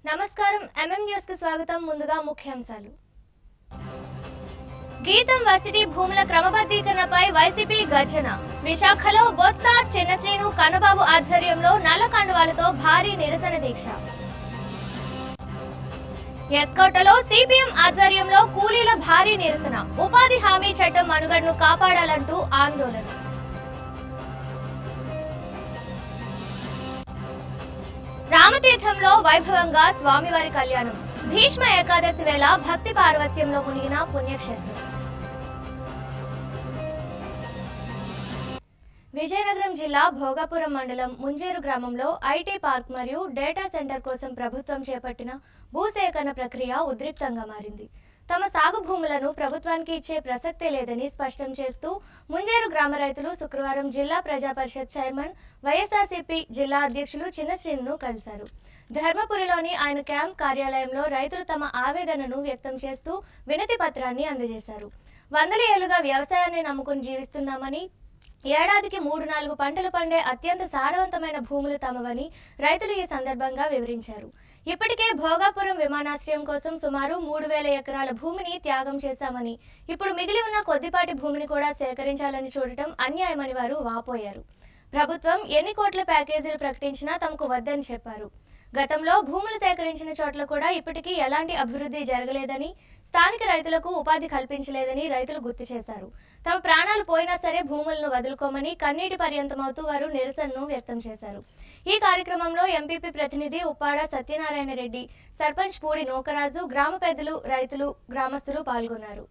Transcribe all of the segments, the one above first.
నమస్కారం MM news కు స్వాగతం. ముందుగా ముఖ్యాంశాలు. గీతం వర్సిటీ భూముల క్రమబద్ధీకరణపై వైసీపీ గర్జన. విశాఖలో బొత్స, చిన్నశ్రీను, కన్నబాబు ఆధ్వర్యంలో నల్ల కండువాలతో భారీ నిరసన దీక్ష. ఎస్కోటలో సిపిఎం ఆధ్వర్యంలో కూలీల భారీ నిరసన. ఉపాధి హామీ చట్టం మనుగడను కాపాడాలంటూ ఆందోళన. రామతీర్థంలో వైభవంగా స్వామివారి కళ్యాణం. భీష్మ ఏకాదశి వేళ భక్తి పార్వస్యంలో మునిగిన పుణ్యక్షేత్రం. విజయనగరం జిల్లా భోగాపురం మండలం ముంజేరు గ్రామంలో ఐటీ పార్క్ మరియు డేటా సెంటర్ కోసం ప్రభుత్వం చేపట్టిన భూసేకరణ ప్రక్రియ ఉద్రిక్తంగా మారింది. తమ సాగు భూములను ప్రభుత్వానికి ఇచ్చే ప్రసక్తే లేదని స్పష్టం చేస్తూ ముంజేరు గ్రామ రైతులు శుక్రవారం జిల్లా ప్రజా పరిషత్ చైర్మన్, వైఎస్ఆర్సీపీ జిల్లా అధ్యక్షులు చిన్నశ్రీను కలిశారు. ధర్మపురిలోని ఆయన క్యాంప్ కార్యాలయంలో రైతులు తమ ఆవేదనను వ్యక్తం చేస్తూ వినతి పత్రాన్ని అందజేశారు. వందల ఏళ్లుగా వ్యవసాయాన్ని నమ్ముకుని జీవిస్తున్నామని, ఏడాదికి 3-4 పంటలు పండే అత్యంత సారవంతమైన భూములు తమవని రైతులు ఈ సందర్భంగా వివరించారు. ఇప్పటికే భోగాపురం విమానాశ్రయం కోసం సుమారు 3000 ఎకరాల భూమిని త్యాగం చేశామని, ఇప్పుడు మిగిలి ఉన్న కొద్దిపాటి భూమిని కూడా సేకరించాలని చూడటం అన్యాయమని వారు వాపోయారు. ప్రభుత్వం ఎన్ని కోట్ల ప్యాకేజీలు ప్రకటించినా తమకు వద్దని చెప్పారు. గతంలో భూములు సేకరించిన చోట్ల కూడా ఇప్పటికీ ఎలాంటి అభివృద్ధి జరగలేదని, స్థానిక రైతులకు ఉపాధి కల్పించలేదని రైతులు గుర్తు చేశారు. తమ ప్రాణాలు పోయినా సరే భూములను వదులుకోమని కన్నీటి పర్యంతమవుతూ వారు నిరసనను వ్యక్తం చేశారు. ఈ కార్యక్రమంలో ఎంపీపీ ప్రతినిధి ఉప్పాడ సత్యనారాయణ రెడ్డి, సర్పంచ్ పూడి నోకరాజు, గ్రామ పెద్దలు, రైతులు, గ్రామస్తులు పాల్గొన్నారు.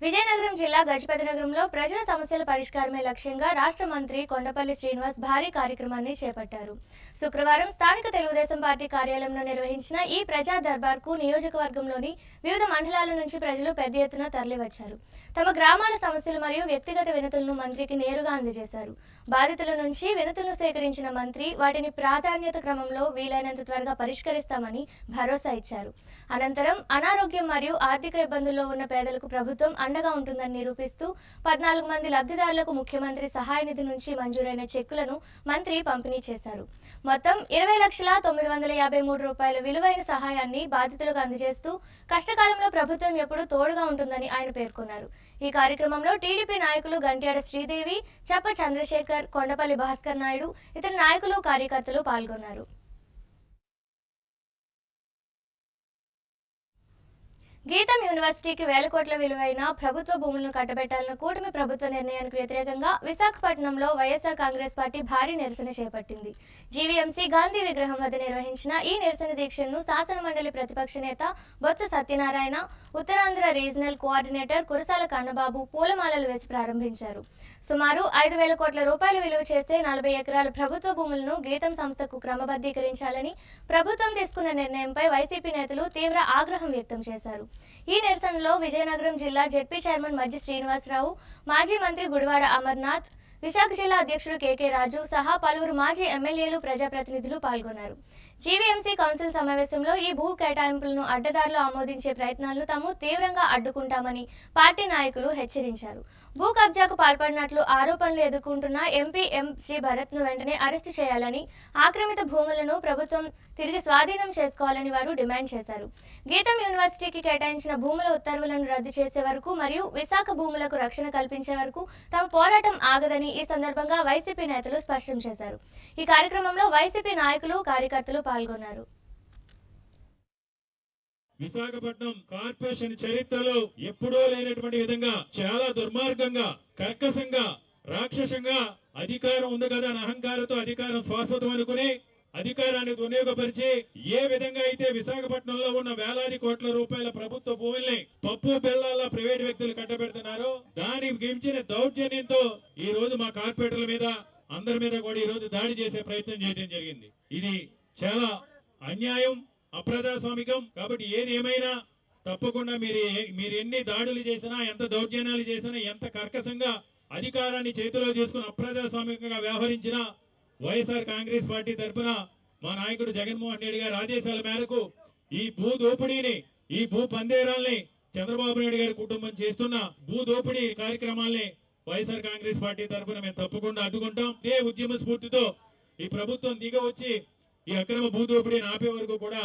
విజయనగరం జిల్లా గజపతినగరంలో ప్రజల సమస్యల పరిష్కారమే లక్ష్యంగా రాష్ట్ర మంత్రి కొండపల్లి శ్రీనివాస్ భారీ కార్యక్రమాన్ని చేపట్టారు. శుక్రవారం స్థానిక తెలుగుదేశం పార్టీ కార్యాలయంలో నిర్వహించిన ఈ ప్రజా దర్బార్కు నియోజకవర్గంలోని వివిధ మండలాల నుంచి ప్రజలు పెద్ద ఎత్తున తరలివచ్చారు. తమ గ్రామాల సమస్యలు మరియు వ్యక్తిగత వినతులను మంత్రికి నేరుగా అందజేశారు. బాధితుల నుంచి వినతులను సేకరించిన మంత్రి వాటిని ప్రాధాన్యత క్రమంలో వీలైనంత త్వరగా పరిష్కరిస్తామని భరోసా ఇచ్చారు. అనంతరం అనారోగ్యం మరియు ఆర్థిక ఇబ్బందుల్లో ఉన్న పేదలకు ప్రభుత్వం అండగా ఉంటుందని నిరూపిస్తూ 14 మంది లబ్ధిదారులకు ముఖ్యమంత్రి సహాయ నిధి నుంచి మంజూరైన చెక్కులను మంత్రి పంపిణీ చేశారు. మొత్తం 20,953 రూపాయల విలువైన సహాయాన్ని బాధితులకు అందజేస్తూ కష్టకాలంలో ప్రభుత్వం ఎప్పుడూ తోడుగా ఉంటుందని ఆయన పేర్కొన్నారు. ఈ కార్యక్రమంలో టీడీపీ నాయకులు గంట్యాడ శ్రీదేవి, చప్ప చంద్రశేఖర్, కొండపల్లి భాస్కర్ నాయుడు, ఇతర నాయకులు, కార్యకర్తలు పాల్గొన్నారు. గీతం యూనివర్సిటీకి 1000 కోట్ల విలువైన ప్రభుత్వ భూములను కట్టబెట్టాలన్న కూటమి ప్రభుత్వ నిర్ణయానికి వ్యతిరేకంగా విశాఖపట్నంలో వైఎస్ఆర్ కాంగ్రెస్ పార్టీ భారీ నిరసన చేపట్టింది. జీవీఎంసీ గాంధీ విగ్రహం వద్ద నిర్వహించిన ఈ నిరసన దీక్షను శాసనమండలి ప్రతిపక్ష నేత బొత్స సత్యనారాయణ, ఉత్తరాంధ్ర రీజనల్ కోఆర్డినేటర్ కురసాల కన్నబాబు పూలమాలలు వేసి ప్రారంభించారు. సుమారు 5,000 కోట్ల రూపాయలు విలువ చేసే 40 ఎకరాల ప్రభుత్వ భూములను గీతం సంస్థకు క్రమబద్ధీకరించాలని ప్రభుత్వం తీసుకున్న నిర్ణయంపై వైసీపీ నేతలు తీవ్ర ఆగ్రహం వ్యక్తం చేశారు. ఈ నిరసనలో విజయనగరం జిల్లా జెడ్పీ చైర్మన్ మజ్జి శ్రీనివాసరావు, మాజీ మంత్రి గుడివాడ అమర్నాథ్, విశాఖ జిల్లా అధ్యక్షుడు కేకే రాజు సహా పలువురు మాజీ ఎమ్మెల్యేలు, ప్రజాప్రతినిధులు పాల్గొన్నారు. జీవీఎంసీ కౌన్సిల్ సమావేశంలో ఈ భూ కేటాయింపులను అడ్డదారులు ఆమోదించే ప్రయత్నాలను తాము తీవ్రంగా అడ్డుకుంటామని పార్టీ నాయకులు హెచ్చరించారు. భూ కబ్జాకు పాల్పడినట్లు ఆరోపణలు ఎదుర్కొంటున్న ఎంపీ శ్రీ భరత్ను వెంటనే అరెస్టు చేయాలని, ఆక్రమిత భూములను ప్రభుత్వం తిరిగి స్వాధీనం చేసుకోవాలని వారు డిమాండ్ చేశారు. గీతం యూనివర్సిటీకి కేటాయించిన భూముల ఉత్తర్వులను రద్దు చేసే వరకు మరియు విశాఖ భూములకు రక్షణ కల్పించే వరకు తమ పోరాటం ఆగదని ఈ సందర్భంగా వైసీపీ నేతలు స్పష్టం చేశారు. ఈ కార్యక్రమంలో వైసీపీ నాయకులు, కార్యకర్తలు పాల్గొన్నారు. విశాఖపట్నం కార్పొరేషన్ చరిత్రలో ఎప్పుడూ లేనటువంటి విధంగా చాలా దుర్మార్గంగా, కర్కశంగా, రాక్షసంగా అధికారం ఉంది కదా అని అహంకారంతో అధికారం శాశ్వతం అనుకుని అధికారాన్ని వినియోగపరిచి ఏ విధంగా అయితే విశాఖపట్నంలో ఉన్న వేలాది కోట్ల రూపాయల ప్రభుత్వ భూముల్ని పప్పు బెల్లాల ప్రైవేట్ వ్యక్తులు కట్టబెడుతున్నారో దానికి మించిన దౌర్జన్యంతో ఈ రోజు మా కార్పొరేటర్ల మీద, అందరి మీద కూడా ఈ రోజు దాడి చేసే ప్రయత్నం చేయడం జరిగింది. ఇది చాలా అన్యాయం, అప్రజాస్వామికం. కాబట్టి ఏది ఏమైనా తప్పకుండా మీరు ఎన్ని దాడులు చేసినా, ఎంత దౌర్జన్యాలు చేసినా, ఎంత కర్కశంగా అధికారాన్ని చేతిలో చేసుకుని అప్రజాస్వామికంగా వ్యవహరించినా వైఎస్ఆర్ కాంగ్రెస్ పార్టీ తరఫున మా నాయకుడు జగన్మోహన్ రెడ్డి గారి ఆదేశాల మేరకు ఈ భూ దోపిడీని, ఈ భూ పందేరాల్ని, చంద్రబాబు నాయుడు గారి కుటుంబం చేస్తున్న భూ దోపిడీ కార్యక్రమాల్ని వైఎస్ఆర్ కాంగ్రెస్ పార్టీ తరఫున మేము తప్పకుండా అడ్డుకుంటాం. ఇదే ఉద్యమ స్ఫూర్తితో ఈ ప్రభుత్వం దిగ వచ్చి ఈ అక్రమ భూదోపిడీని ఆపే వరకు కూడా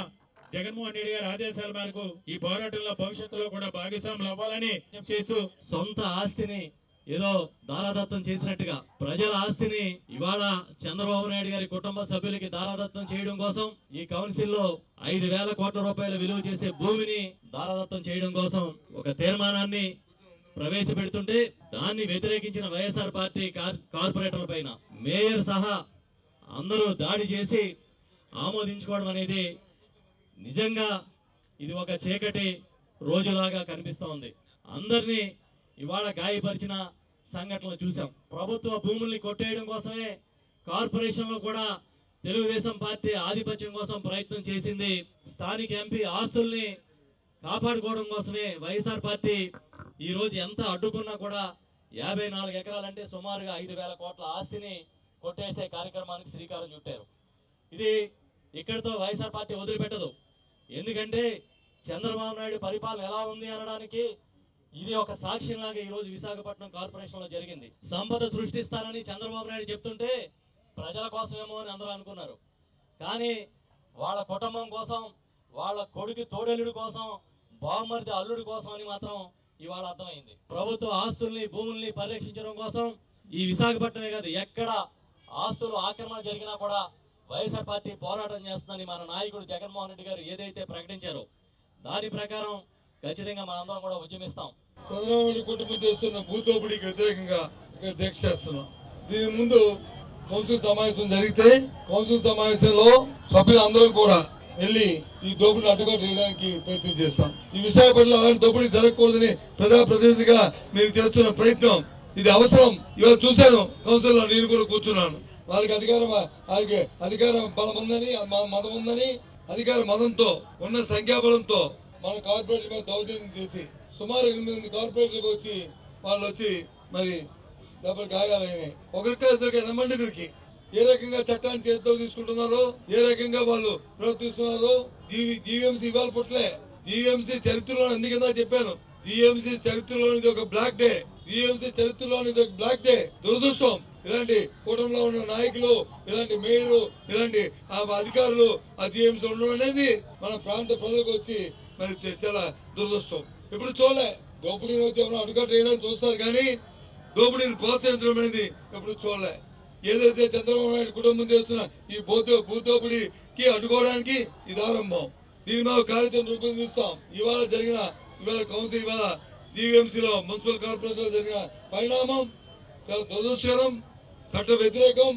జగన్మోహన్ రెడ్డి గారి ఆదేశాల మేరకు ఈ పోరాటంలో భవిష్యత్తులో కూడా భాగస్వాములు అవ్వాలని చేస్తూ సొంత ఆస్తిని ఏదో దారాదత్తం చేసినట్టుగా ప్రజల ఆస్తిని ఇవాళ చంద్రబాబు నాయుడు గారి కుటుంబ సభ్యులకి దారాదత్తం చేయడం కోసం ఈ కౌన్సిల్ లో 5,000 కోట్ల రూపాయల విలువ చేసే భూమిని దారాదత్తం చేయడం కోసం ఒక తీర్మానాన్ని ప్రవేశపెడుతుంటే దాన్ని వ్యతిరేకించిన వైఎస్ఆర్ పార్టీ కార్పొరేటర్ల పైన మేయర్ సహా అందరూ దాడి చేసి ఆమోదించుకోవడం అనేది నిజంగా ఇది ఒక చీకటి రోజులాగా కనిపిస్తూ ఉంది. అందరినీ ఇవాళ గాయపరిచిన సంఘటనలు చూసాం. ప్రభుత్వ భూముల్ని కొట్టేయడం కోసమే కార్పొరేషన్లో కూడా తెలుగుదేశం పార్టీ ఆధిపత్యం కోసం ప్రయత్నం చేసింది. స్థానిక ఎంపీ ఆస్తుల్ని కాపాడుకోవడం కోసమే వైఎస్ఆర్ పార్టీ ఈ రోజు ఎంత అడ్డుకున్నా కూడా 54 ఎకరాలంటే సుమారుగా 5,000 కోట్ల ఆస్తిని కొట్టేసే కార్యక్రమానికి శ్రీకారం చుట్టారు. ఇది ఇక్కడితో వైఎస్ఆర్ పార్టీ వదిలిపెట్టదు. ఎందుకంటే చంద్రబాబు నాయుడు పరిపాలన ఎలా ఉంది అనడానికి ఇది ఒక సాక్ష్యంలాగా ఈ రోజు విశాఖపట్నం కార్పొరేషన్ లో జరిగింది. సంపద సృష్టిస్తానని చంద్రబాబు నాయుడు చెప్తుంటే ప్రజల కోసమేమో అని అందరూ అనుకున్నారు. కానీ వాళ్ళ కుటుంబం కోసం, వాళ్ళ కొడుకు తోడెల్లుడి కోసం, బామ్మర్ది అల్లుడి కోసం అని మాత్రం ఇవాళ అర్థమైంది. ప్రభుత్వ ఆస్తుల్ని భూముల్ని పరిరక్షించడం కోసం ఈ విశాఖపట్నమే కాదు ఎక్కడ ఆస్తులు ఆక్రమణ జరిగినా కూడా వైఎస్ఆర్ పార్టీ పోరాటం చేస్తుందని మన నాయకుడు జగన్మోహన్ రెడ్డి గారు ఏదైతే ప్రకటించారో దాని ప్రకారం ఖచ్చితంగా మనందరం కూడా ఉద్యమిస్తాం. చంద్రబాబు నాయుడు కుటుంబం చేస్తున్న భూదోపిడీకి వ్యతిరేకంగా ఇక్కడ దీక్ష చేస్తున్నాం. దీని ముందు కౌన్సిల్ సమావేశం జరిగితే కౌన్సిల్ సమావేశంలో సభ్యులందరూ కూడా వెళ్లి ఈ దోపిడీని అడ్డుకట్టడానికి ప్రయత్నం చేస్తాం. ఈ విశాఖపట్నంలో అలాంటి దోపిడీ జరగకూడదని ప్రజాప్రతినిధిగా మీరు చేస్తున్న ప్రయత్నం ఇది అవసరం. ఇవాళ చూశాను కౌన్సిల్ లో నేను కూడా కూర్చున్నాను. వాళ్ళకి అధికారం బలం ఉందని, మతం ఉందని అధికార మతంతో ఉన్న సంఖ్యాబలంతో మన కార్పొరేషన్ మీద దౌర్జన్యం చేసి సుమారు 8 కార్పొరేట్లకు వచ్చి వాళ్ళు వచ్చి మరి దెబ్బలు గాయాలైనాయి. ఒకరికి ఇద్దరికి ఎనమండుగురికి ఏ రకంగా చట్టాన్ని చేతితో తీసుకుంటున్నారో, ఏ రకంగా వాళ్ళు ప్రవర్తిస్తున్నారో జీవీఎంసీ ఇవాళ పుట్లే. జీవీఎంసీ చరిత్రలో ఎందుకందా చెప్పాను, జీవీఎంసీ చరిత్రలోనిది ఒక బ్లాక్ డే. జీవీఎంసీ చరిత్రలోనిది ఒక బ్లాక్ డే. దురదృష్టం ఇలాంటి కూటమిలో ఉన్న నాయకులు, ఇలాంటి మేయరు, ఇలాంటి అధికారులు ఆ జీవీఎంసీ ఉండడం అనేది మన ప్రాంత ప్రజలకు వచ్చి మరి చాలా దురదృష్టం. ఇప్పుడు చూడలే దోపిడీని వచ్చి ఎవరైనా అడ్డుకట్ట వేయడానికి చూస్తారు కానీ దోపిడీని ప్రోత్సహించడం అనేది ఎప్పుడు చూడలే. ఏదైతే చంద్రబాబు నాయుడు కుటుంబం చేస్తున్న ఈ భూదోపిడీకి అడ్డుకోవడానికి ఇది ఆరంభం. దీని మీద కార్యాచరణ రూపొందిస్తాం. ఇవాళ కౌన్సిల్ ఇవాళ జీవీఎంసీలో మున్సిపల్ కార్పొరేషన్ లో జరిగిన పరిణామం చాలా దురదృష్టకరం, చట్ట వ్యతిరేకం.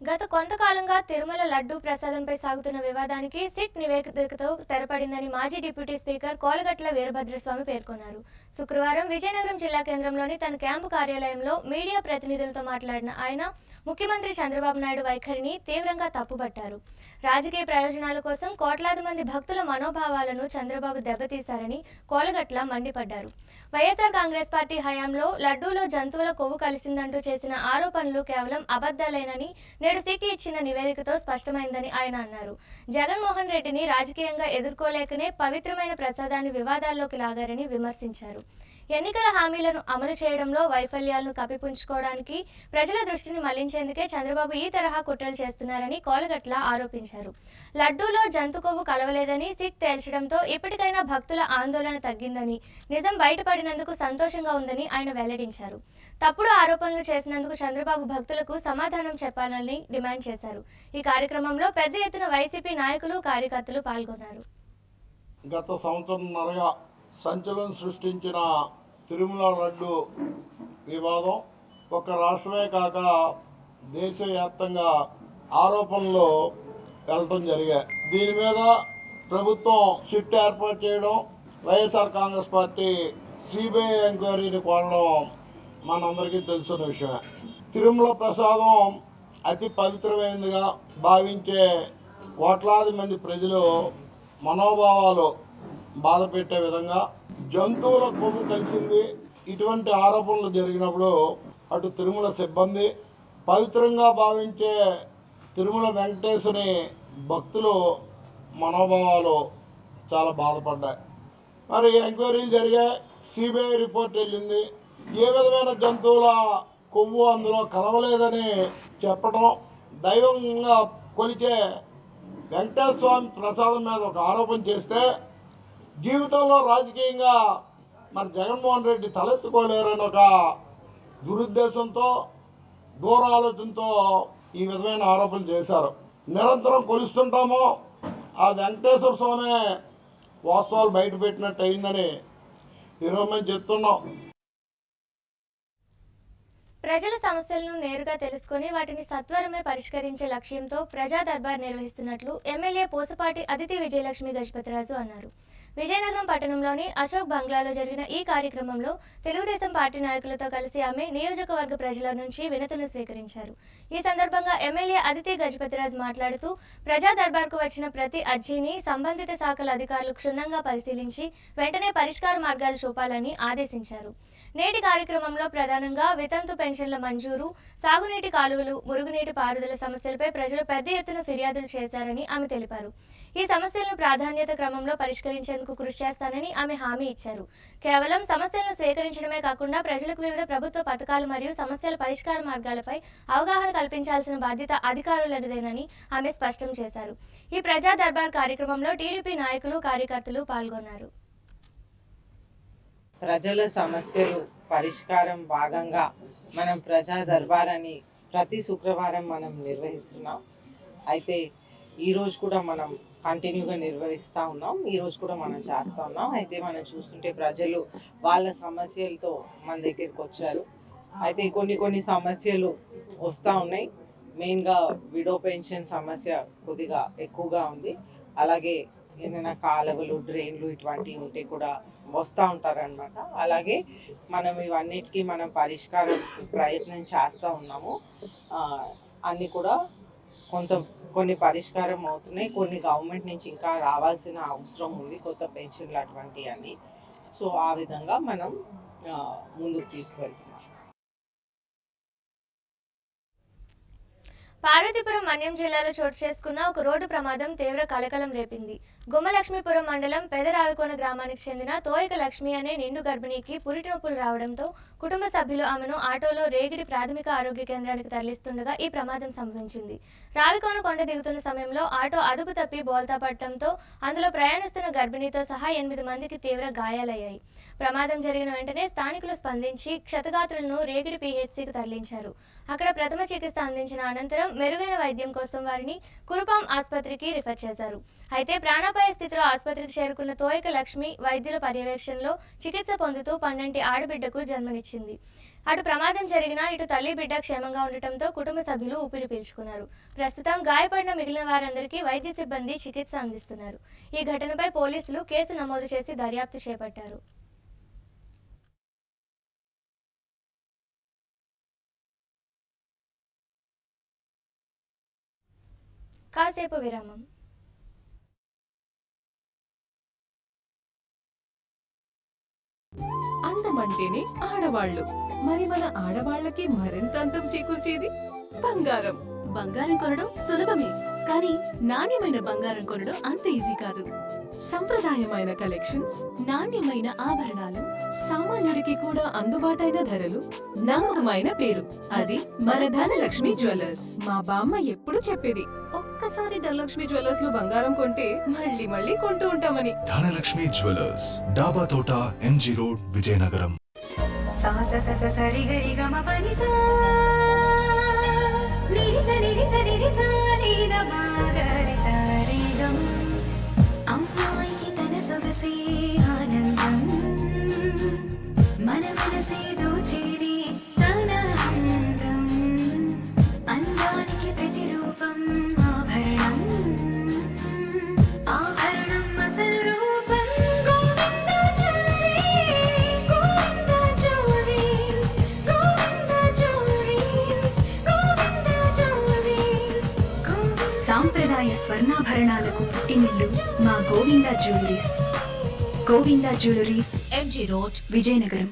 గత కొంతకాలంగా తిరుమల లడ్డూ ప్రసాదంపై సాగుతున్న వివాదానికి సిట్ నివేదికతో తెరపడిందని మాజీ డిప్యూటీ స్పీకర్ కోలగట్ల వీరభద్రస్వామి పేర్కొన్నారు. శుక్రవారం విజయనగరం జిల్లా కేంద్రంలోని తన క్యాంపు కార్యాలయంలో మీడియా ప్రతినిధులతో మాట్లాడిన ఆయన ముఖ్యమంత్రి చంద్రబాబు నాయుడు వైఖరిని తీవ్రంగా తప్పుపట్టారు. రాజకీయ ప్రయోజనాల కోసం కోట్లాది మంది భక్తుల మనోభావాలను చంద్రబాబు దెబ్బతీశారని కోలగట్ల మండిపడ్డారు. వైఎస్ఆర్ కాంగ్రెస్ పార్టీ హయాంలో లడ్డూలో జంతువుల కొవ్వు కలిసిందంటూ చేసిన ఆరోపణలు కేవలం అబద్ధాలేనని నేడు సిట్ ఇచ్చిన నివేదికతో స్పష్టమైందని ఆయన అన్నారు. జగన్మోహన్ రెడ్డిని రాజకీయంగా ఎదుర్కోలేకనే పవిత్రమైన ప్రసాదాన్ని వివాదాల్లోకి లాగారని విమర్శించారు. ఎన్నికల హామీలను అమలు చేయడంలో వైఫల్యాలను కప్పిపుంచుకోవడానికి ప్రజల దృష్టిని మళ్లించేందుకే చంద్రబాబు ఈ తరహా కుట్రలు చేస్తున్నారని కోలగట్ల ఆరోపించారు. లడ్డూలో జంతు కొవ్వు కలవలేదని సిట్ తేల్చడంతో ఇప్పటికైనా భక్తుల ఆందోళన తగ్గిందని, నిజం బయటపడినందుకు సంతోషంగా ఉందని ఆయన వెల్లడించారు. తప్పుడు ఆరోపణలు చేసినందుకు చంద్రబాబు భక్తులకు సమాధానం చెప్పాలని డిమాండ్ చేశారు. ఈ కార్యక్రమంలో పెద్ద ఎత్తున వైసీపీ నాయకులు, కార్యకర్తలు పాల్గొన్నారు. గత సంవత్సరంన్నరగా సంచలనం సృష్టించిన తిరుమల లడ్డు వివాదం ఒక రాష్ట్రమే కాక దేశవ్యాప్తంగా ఆరోపణలు వెళ్ళటం జరిగాయి. దీని మీద ప్రభుత్వం సిట్ ఏర్పాటు చేయడం, వైఎస్ఆర్ కాంగ్రెస్ పార్టీ సిబిఐ ఎంక్వైరీని కోరడం మనందరికీ తెలిసిన విషయమే. తిరుమల ప్రసాదం అతి పవిత్రమైనదిగా భావించే కోట్లాది మంది ప్రజలు మనోభావాలు బాధ పెట్టే విధంగా జంతువుల కొవ్వు కలిసింది ఇటువంటి ఆరోపణలు జరిగినప్పుడు అటు తిరుమల సిబ్బంది, పవిత్రంగా భావించే తిరుమల వెంకటేశ్వరుని భక్తులు మనోభావాలు చాలా బాధపడ్డాయి. మరి ఎంక్వైరీలు జరిగాయి, సిబిఐ రిపోర్ట్ వెళ్ళింది. ఏ విధమైన జంతువుల కొవ్వు అందులో కలవలేదని చెప్పడం, దైవంగా కొలిచే వెంకటేశ్వర స్వామి ప్రసాదం మీద ఒక ఆరోపణ చేస్తే జీవితంలో రాజకీయంగా మరి జగన్మోహన్ రెడ్డి తలెత్తుకోలేరని ఒక దురుద్దేశంతో, దూర ఆలోచనతో ఈ విధమైన ఆరోపణలు చేశారు. నిరంతరం కొలుస్తుంటామో ఆ వెంకటేశ్వర స్వామి వాస్తవాలు బయటపెట్టినట్టు అయిందని ఈరోజు మేము చెప్తున్నాం. ప్రజల సమస్యలను నేరుగా తెలుసుకుని వాటిని సత్వరమే పరిష్కరించే లక్ష్యంతో ప్రజా దర్బార్ నిర్వహిస్తున్నట్లు ఎమ్మెల్యే పూసపాటి అదితి విజయలక్ష్మి గజపతిరాజు అన్నారు. విజయనగరం పట్టణంలోని అశోక్ బంగ్లాలో జరిగిన ఈ కార్యక్రమంలో తెలుగుదేశం పార్టీ నాయకులతో కలిసి ఆమె నియోజకవర్గ ప్రజల నుంచి వినతులు స్వీకరించారు. ఈ సందర్భంగా ఎమ్మెల్యే అదితి గజపతిరాజు మాట్లాడుతూ ప్రజా దర్బార్కు వచ్చిన ప్రతి అర్జీని సంబంధిత శాఖల అధికారులు క్షుణ్ణంగా పరిశీలించి వెంటనే పరిష్కార మార్గాలు చూపాలని ఆదేశించారు. నేటి కార్యక్రమంలో ప్రధానంగా వితంతు పెన్షన్ల మంజూరు, సాగునీటి కాలువలు, మురుగునీటి పారుదల సమస్యలపై ప్రజలు పెద్ద ఎత్తున ఫిర్యాదులు చేశారని ఆమె తెలిపారు. ఈ సమస్యలను ప్రాధాన్యత క్రమంలో పరిష్కరించేందుకు కృషి చేస్తానని ఆమె హామీ ఇచ్చారు. కేవలం సమస్యలను స్వీకరించడమే కాకుండా ప్రజలకు వివిధ ప్రభుత్వ పథకాలు మరియు సమస్యల పరిష్కార మార్గాలపై అవగాహన కల్పించాల్సిన బాధ్యత అధికారులదేనని ఆమె స్పష్టం చేశారు. ఈ ప్రజా దర్బార్ కార్యక్రమంలో టీడీపీ నాయకులు, కార్యకర్తలు పాల్గొన్నారు. ప్రజల సమస్యలు పరిష్కారం భాగంగా మనం ప్రజా దర్బార్ అని ప్రతి శుక్రవారం మనం నిర్వహిస్తున్నాం. అయితే ఈరోజు కూడా మనం కంటిన్యూగా నిర్వహిస్తూ ఉన్నాం. ఈరోజు కూడా మనం చేస్తూ ఉన్నాం. అయితే మనం చూస్తుంటే ప్రజలు వాళ్ళ సమస్యలతో మన దగ్గరికి వచ్చారు. అయితే కొన్ని సమస్యలు వస్తూ ఉన్నాయి. మెయిన్గా విడో పెన్షన్ సమస్య కొద్దిగా ఎక్కువగా ఉంది. అలాగే ఏదైనా కాలువలు, డ్రైన్లు ఇటువంటివి ఉంటే కూడా వస్తూ ఉంటారనమాట. అలాగే మనం ఇవన్నిటికీ మనం పరిష్కారం ప్రయత్నం చేస్తూ ఉన్నాము. అన్నీ కూడా కొన్ని పరిష్కారం అవుతున్నాయి. కొన్ని గవర్నమెంట్ నుంచి ఇంకా రావాల్సిన అవసరం ఉంది, కొత్త పెన్షన్లు అటువంటివి అన్నీ. సో ఆ విధంగా మనం ముందుకు తీసుకువెళ్తున్నాం. పార్వతీపురం మన్యం జిల్లాలో చోటు చేసుకున్న ఒక రోడ్డు ప్రమాదం తీవ్ర కలకలం రేపింది. గుమ్మలక్ష్మీపురం మండలం పెదరావికోన గ్రామానికి చెందిన తోయక లక్ష్మి అనే నిండు గర్భిణికి పురిటి నొప్పులు రావడంతో కుటుంబ సభ్యులు ఆమెను ఆటోలో రేగిడి ప్రాథమిక ఆరోగ్య కేంద్రానికి తరలిస్తుండగా ఈ ప్రమాదం సంభవించింది. రావికోన కొండ దిగుతున్న సమయంలో ఆటో అదుపు తప్పి బోల్తా పడటంతో అందులో ప్రయాణిస్తున్న గర్భిణితో సహా 8 మందికి తీవ్ర గాయాలయ్యాయి. ప్రమాదం జరిగిన వెంటనే స్థానికులు స్పందించి క్షతగాత్రులను రేగిడి PHCకి తరలించారు. అక్కడ ప్రథమ చికిత్స అందించిన అనంతరం మెరుగైన వైద్యం కోసం వారిని కురుపాం ఆసుపత్రికి రిఫర్ చేశారు. అయితే ప్రాణాపాయ స్థితిలో ఆసుపత్రికి చేరుకున్న తోయక లక్ష్మి వైద్యుల పర్యవేక్షణలో చికిత్స పొందుతూ పండంటి ఆడబిడ్డకు జన్మనిచ్చింది. అటు ప్రమాదం జరిగినా ఇటు తల్లి బిడ్డ క్షేమంగా ఉండటంతో కుటుంబ సభ్యులు ఊపిరి పీల్చుకున్నారు. ప్రస్తుతం గాయపడిన మిగిలిన వారందరికీ వైద్య సిబ్బంది చికిత్స అందిస్తున్నారు. ఈ ఘటనపై పోలీసులు కేసు నమోదు చేసి దర్యాప్తు చేపట్టారు. కాసేపు విరామం. అందమంటేనే ఆడవాళ్ళు, మరి మన ఆడవాళ్ళకి మరింత అందం చేకూర్చేది బంగారం. బంగారం కొనడం సులభమే, కానీ నాణ్యమైన బంగారం కొనడం అంత ఈజీ కాదు. సంప్రదాయమైన కలెక్షన్స్, నాణ్యమైన ఆభరణాలు, సామాన్యుడికి కూడా అందుబాటైన ధరలు, నమ్మకమైన పేరు, అది మన ధనలక్ష్మి జ్యువెలర్స్. మా బామ్మ ఎప్పుడు చెప్పేది, ఒక్కసారి ధనలక్ష్మి జ్యువెలర్స్ లో బంగారం కొంటే మళ్ళీ మళ్ళీ కొంటూ ఉంటామని. ధనలక్ష్మి జ్యువెలర్స్, డాబా తోట, MG రోడ్, విజయనగరం. అమ్మాయికి తన సొగసే ఆనందం, మన మనసే దోచేది తన అందం, అందానికి ప్రతిరూపం ఆభరణం, ఆభరణం అసలు రూపం Govinda jewelleries, Govinda jewelleries, Govinda jewelleries, Govinda jewelleries. సాంప్రదాయ స్వర్ణాభరణాలకు పుట్టినిల్లు మా Govinda jewelleries. Govinda jewelleries, MG road, Vizianagaram.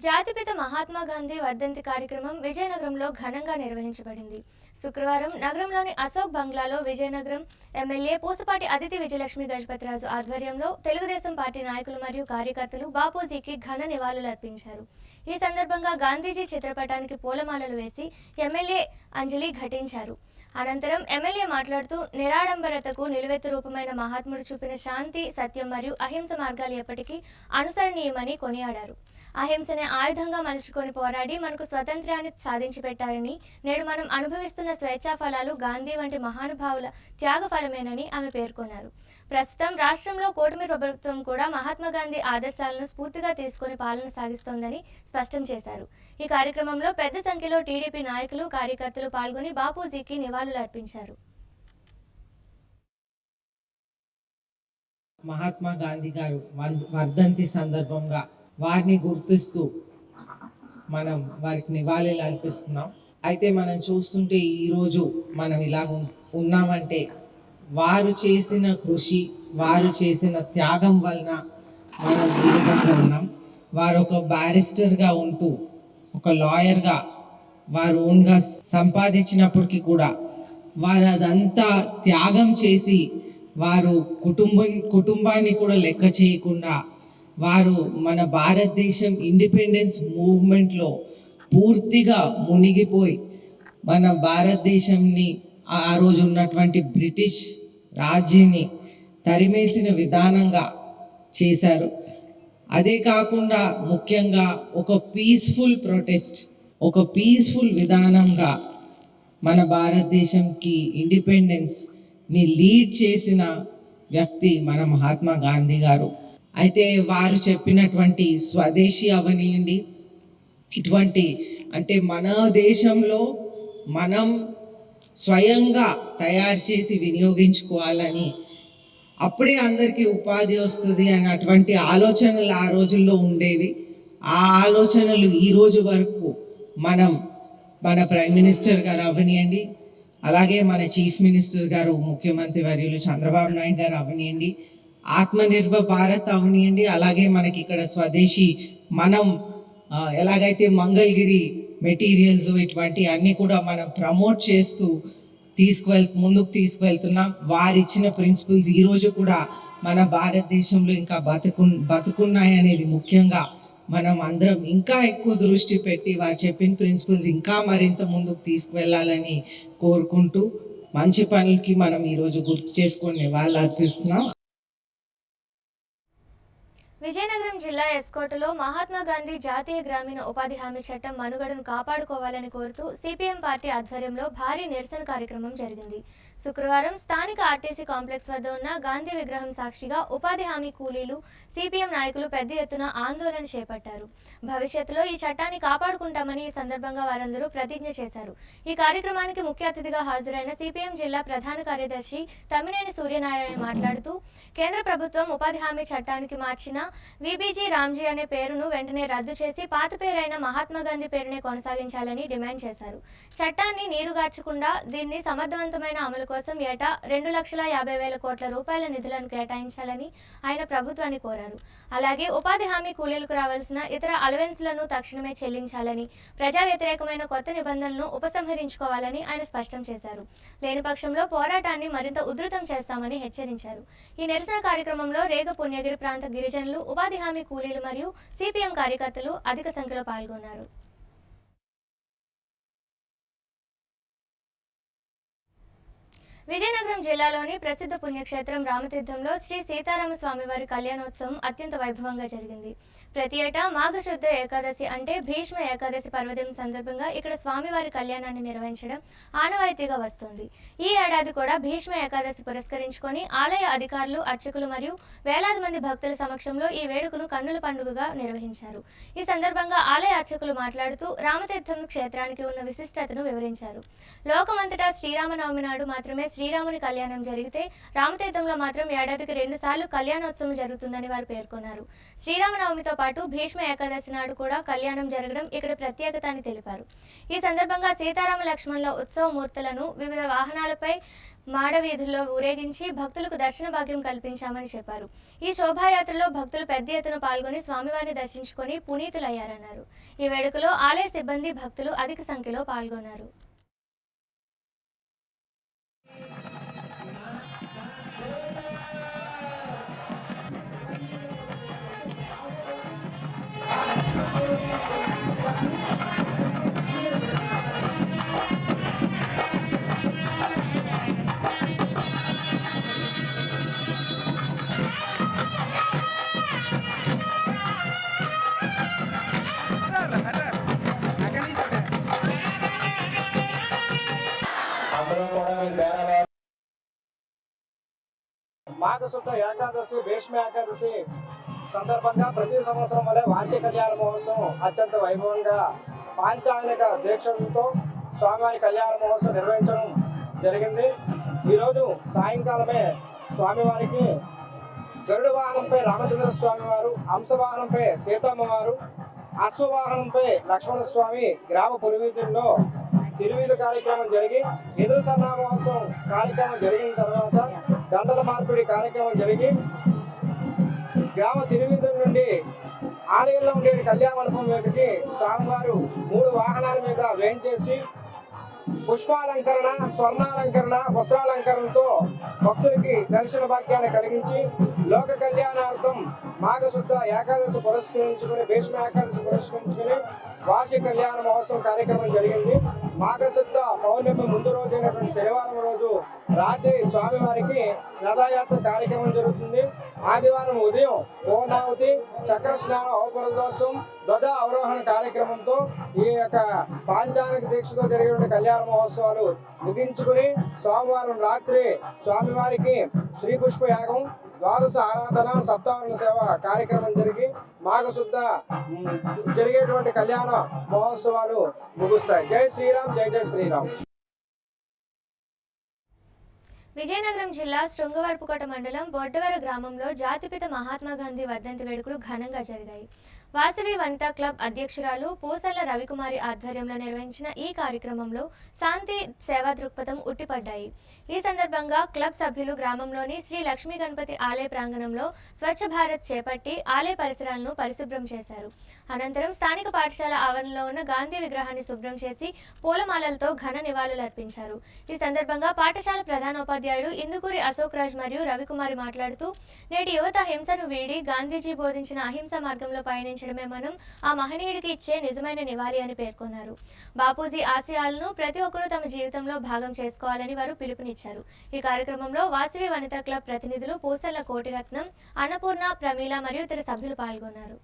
జాతిపిత మహాత్మా గాంధీ వర్ధంతి కార్యక్రమం విజయనగరంలో ఘనంగా నిర్వహించబడింది. శుక్రవారం నగరంలోని అశోక్ బంగ్లాలో విజయనగరం ఎమ్మెల్యే పూసపాటి అతిథి విజయలక్ష్మి గజపతిరాజు ఆధ్వర్యంలో తెలుగుదేశం పార్టీ నాయకులు మరియు కార్యకర్తలు బాపూజీకి ఘన నివాళులు అర్పించారు. ఈ సందర్భంగా గాంధీజీ చిత్రపటానికి పూలమాలలు వేసి ఎమ్మెల్యే అంజలి ఘటించారు. అనంతరం ఎమ్మెల్యే మాట్లాడుతూ నిరాడంబరతకు నిలువెత్తు రూపమైన మహాత్ముడు చూపిన శాంతి, సత్యం మరియు అహింస మార్గాలు ఎప్పటికీ అనుసరణీయమని కొనియాడారు. అహింసనే ఆయుధంగా మలుచుకొని పోరాడి మనకు స్వతంత్రాన్ని సాధించి పెట్టారని, నేడు మనం అనుభవిస్తున్న స్వేచ్ఛా ఫలాలు గాంధీ వంటి మహానుభావుల త్యాగ ఫలమేనని ఆమె పేర్కొన్నారు. ప్రస్తుతం రాష్ట్రంలో కూటమి ప్రభుత్వం కూడా మహాత్మా గాంధీ ఆదర్శాలను స్ఫూర్తిగా తీసుకుని పాలన సాగిస్తోందని స్పష్టం చేశారు. ఈ కార్యక్రమంలో పెద్ద సంఖ్యలో టీడీపీ నాయకులు, కార్యకర్తలు పాల్గొని బాపూజీకి నివాళులు అర్పించారు. మహాత్మా గాంధీ గారు వర్ధంతి సందర్భంగా వారిని గుర్తిస్తూ మనం వారికి నివాళులు అర్పిస్తున్నాం. అయితే మనం చూస్తుంటే ఈరోజు మనం ఇలా ఉన్నామంటే వారు చేసిన కృషి, వారు చేసిన త్యాగం వలన మనం ఈ విధంగా ఉన్నాం. వారు ఒక బ్యారిస్టర్గా ఉంటూ, ఒక లాయర్గా వారు ఓన్గా సంపాదించినప్పటికీ కూడా వారు అదంతా త్యాగం చేసి వారు కుటుంబాన్ని కూడా లెక్క చేయకుండా వారు మన భారతదేశం ఇండిపెండెన్స్ మూవ్మెంట్లో పూర్తిగా మునిగిపోయి మన భారతదేశంని ఆ రోజు ఉన్నటువంటి బ్రిటిష్ రాజ్యాన్ని తరిమేసిన విధానంగా చేశారు. అదే కాకుండా ముఖ్యంగా ఒక పీస్ఫుల్ ప్రొటెస్ట్, ఒక పీస్ఫుల్ విధానంగా మన భారతదేశంకి ఇండిపెండెన్స్ని లీడ్ చేసిన వ్యక్తి మన మహాత్మా గాంధీ గారు. అయితే వారు చెప్పినటువంటి స్వదేశీ అవనియండి, ఇటువంటి అంటే మన దేశంలో మనం స్వయంగా తయారు చేసి వినియోగించుకోవాలని, అప్పుడే అందరికీ ఉపాధి వస్తుంది అన్నటువంటి ఆలోచనలు ఆ రోజుల్లో ఉండేవి. ఆ ఆలోచనలు ఈ రోజు వరకు మన ప్రైమ్ మినిస్టర్ గారు అవనియండి, అలాగే మన చీఫ్ మినిస్టర్ గారు ముఖ్యమంత్రి వర్యులు చంద్రబాబు నాయుడు గారు అవనియండి, ఆత్మనిర్భర్ భారత్ అవనియండి, అలాగే మనకి ఇక్కడ స్వదేశీ మనం ఎలాగైతే మంగళగిరి మెటీరియల్స్ ఇటువంటి అన్నీ కూడా మనం ప్రమోట్ చేస్తూ ముందుకు తీసుకువెళ్తున్నాం. వారు ఇచ్చిన ప్రిన్సిపల్స్ ఈరోజు కూడా మన భారతదేశంలో ఇంకా బతుకున్నాయి అనేది ముఖ్యంగా మనం అందరం ఇంకా ఎక్కువ దృష్టి పెట్టి వారు చెప్పిన ప్రిన్సిపల్స్ ఇంకా మరింత ముందుకు తీసుకువెళ్ళాలని కోరుకుంటూ మంచి పనులకి మనం ఈరోజు గుర్తు చేసుకొని నివాళులు అర్పిస్తున్నాం. విజయనగరం జిల్లా ఎస్కోటలో మహాత్మా గాంధీ జాతీయ గ్రామీణ ఉపాధి హామీ చట్టం మనుగడను కాపాడుకోవాలని కోరుతూ సిపిఎం పార్టీ ఆధ్వర్యంలో భారీ నిరసన కార్యక్రమం జరిగింది. శుక్రవారం స్థానిక ఆర్టీసీ కాంప్లెక్స్ వద్ద ఉన్న గాంధీ విగ్రహం సాక్షిగా ఉపాధి హామీ కూలీలు, సిపిఎం నాయకులు పెద్ద ఎత్తున ఆందోళన చేపట్టారు. భవిష్యత్తులో ఈ చట్టాన్ని కాపాడుకుంటామని ఈ సందర్భంగా వారందరూ ప్రతిజ్ఞ చేశారు. ఈ కార్యక్రమానికి ముఖ్య అతిథిగా హాజరైన సిపిఎం జిల్లా ప్రధాన కార్యదర్శి తమ్మినేని సూర్యనారాయణ మాట్లాడుతూ, కేంద్ర ప్రభుత్వం ఉపాధి హామీ చట్టానికి మార్చిన విబిజీ రామ్జీ అనే పేరును వెంటనే రద్దు చేసి పాత పేరైన మహాత్మా గాంధీ పేరునే కొనసాగించాలని డిమాండ్ చేశారు. చట్టాన్ని నీరుగార్చకుండా దీన్ని సమర్థవంతమైన అమలు కోసం ఏటా 2,50,000 కోట్ల రూపాయల నిధులను కేటాయించాలని ఆయన ప్రభుత్వాన్ని కోరారు. అలాగే ఉపాధి హామీ కూలీలకు రావాల్సిన ఇతర అలవెన్స్లను తక్షణమే చెల్లించాలని, ప్రజా వ్యతిరేకమైన కొత్త నిబంధనలను ఉపసంహరించుకోవాలని ఆయన స్పష్టం చేశారు. లేని పక్షంలో పోరాటాన్ని మరింత ఉధృతం చేస్తామని హెచ్చరించారు. ఈ నిరసన కార్యక్రమంలో రేగ పుణ్యగిరి ప్రాంత గిరిజనులు, ఉపాధి హామీ కూలీలు మరియు సిపిఎం కార్యకర్తలు అధిక సంఖ్యలో పాల్గొన్నారు. విజయనగరం జిల్లాలోని ప్రసిద్ధ పుణ్యక్షేత్రం రామతీర్థంలో శ్రీ సీతారామ స్వామివారి కళ్యాణోత్సవం అత్యంత వైభవంగా జరిగింది. ప్రతి ఏటా మాఘశుద్ధ ఏకాదశి అంటే భీష్మ ఏకాదశి పర్వదినం సందర్భంగా ఇక్కడ స్వామివారి కళ్యాణాన్ని నిర్వహించడం ఆనవాయితీగా వస్తుంది. ఈ ఏడాది కూడా భీష్మ ఏకాదశి పురస్కరించుకొని ఆలయ అధికారులు, అర్చకులు మరియు వేలాది మంది భక్తుల సమక్షంలో ఈ వేడుకను కన్నుల పండుగగా నిర్వహించారు. ఈ సందర్భంగా ఆలయ అర్చకులు మాట్లాడుతూ రామతీర్థం క్షేత్రానికి ఉన్న విశిష్టతను వివరించారు. లోకమంతటా శ్రీరామనవమి నాడు మాత్రమే శ్రీరాముని కళ్యాణం జరిగితే రామతీర్థంలో మాత్రం ఏడాదికి 2 సార్లు కళ్యాణోత్సవం జరుగుతుందని వారు పేర్కొన్నారు. శ్రీరామనవమితో పాటు భీష్మ ఏకాదశి నాడు కూడా కళ్యాణం జరగడం ఇక్కడ ప్రత్యేకత అని తెలిపారు. ఈ సందర్భంగా సీతారామ లక్ష్మణుల ఉత్సవ మూర్తులను వివిధ వాహనాలపై మాడవీధుల్లో ఊరేగించి భక్తులకు దర్శన భాగ్యం కల్పించామని చెప్పారు. ఈ శోభాయాత్రలో భక్తులు పెద్ద ఎత్తున పాల్గొని స్వామివారిని దర్శించుకొని పునీతులయ్యారన్నారు. ఈ వేడుకలో ఆలయ సిబ్బంది, భక్తులు అధిక సంఖ్యలో పాల్గొన్నారు. మాఘశుద్ధ ఏకాదశి, భీష్మ ఏకాదశి సందర్భంగా ప్రతి సంవత్సరం వలె వార్షిక కళ్యాణ మహోత్సవం అత్యంత వైభవంగా పాంచాయనిక దీక్షలతో స్వామివారి కళ్యాణ మహోత్సవం నిర్వహించడం జరిగింది. ఈరోజు సాయంకాలమే స్వామివారికి గరుడ వాహనంపై రామచంద్ర స్వామి వారు, హంసవాహనంపై సీతమ్మ వారు, అశ్వవాహనంపై లక్ష్మణ స్వామి గ్రామ పురవీధుల్లో తిరువీధి కార్యక్రమం జరిగి, ఎదురు సన్నామోత్సవం కార్యక్రమం జరిగిన తర్వాత దండల మార్పిడి కార్యక్రమం జరిగి, గ్రామ తిరువీధుల నుండి ఆలయంలో ఉండే కళ్యాణ మండపం మీదకి స్వామివారు 3 వాహనాల మీద వేయించేసి పుష్పాలంకరణ, స్వర్ణాలంకరణ, వస్త్రాలంకరణతో భక్తులకి దర్శన భాగ్యాన్ని కలిగించి లోక కళ్యాణార్థం మాఘశుద్ధ ఏకాదశి పురస్కరించుకుని, భీష్మ ఏకాదశి పురస్కరించుకుని వార్షిక కళ్యాణ మహోత్సవం కార్యక్రమం జరిగింది. మాఘశుద్ధ పౌర్ణమి ముందు రోజు అయినటువంటి శనివారం రోజు రాత్రి స్వామివారికి రథయాత్ర కార్యక్రమం జరుగుతుంది. ఆదివారం ఉదయం పూర్ణావతి, చక్ర స్నానం, ఔపరదోత్సవం, ధ్వజ అవరోహణ కార్యక్రమంతో ఈ యొక్క పాంచానిక దీక్షతో జరిగిన కళ్యాణ మహోత్సవాలు ముగించుకుని సోమవారం రాత్రి స్వామివారికి శ్రీ పుష్ప యాగం, ద్వాదశ ఆరాధన, సప్తాహన సేవ కార్యక్రమం జరిగి మాఘశుద్ధ జరిగేటువంటి కళ్యాణ మహోత్సవాలు ముగుస్తాయి. జై శ్రీరామ్, జై జై శ్రీరామ్. విజయనగరం జిల్లా శృంగవరపుకోట మండలం బొడ్డవర గ్రామంలో జాతిపిత మహాత్మా గాంధీ వర్ధంతి వేడుకలు ఘనంగా జరిగాయి. వాసవి వనితా క్లబ్ అధ్యక్షురాలు పూసల్ల రవికుమారి ఆధ్వర్యంలో నిర్వహించిన ఈ కార్యక్రమంలో శాంతి సేవా దృక్పథం ఉట్టిపడ్డాయి. ఈ సందర్భంగా క్లబ్ సభ్యులు గ్రామంలోని శ్రీ లక్ష్మీ గణపతి ఆలయ ప్రాంగణంలో స్వచ్ఛ భారత్ చేపట్టి ఆలయ పరిసరాలను పరిశుభ్రం చేశారు. అనంతరం స్థానిక పాఠశాల ఆవరణలో ఉన్న గాంధీ విగ్రహాన్ని శుభ్రం చేసి పూలమాలలతో ఘన నివాళులు అర్పించారు. ఈ సందర్భంగా పాఠశాల ప్రధానోపాధ్యాయుడు ఇందుకూరి అశోక్ రాజ్ మరియు రవికుమారి మాట్లాడుతూ, నేటి యువత హింసను వీడి గాంధీజీ బోధించిన అహింస మార్గంలో పయనించడమే మనం ఆ మహనీయుడికి ఇచ్చే నిజమైన నివాళి అని పేర్కొన్నారు. బాపూజీ ఆశయాలను ప్రతి ఒక్కరూ తమ జీవితంలో భాగం చేసుకోవాలని వారు పిలుపునిచ్చారు. ఈ కార్యక్రమంలో వాసవి వనితా క్లబ్ ప్రతినిధులు పూసల్ల కోటిరత్నం, అన్నపూర్ణ, ప్రమీల మరియు ఇతర సభ్యులు పాల్గొన్నారు.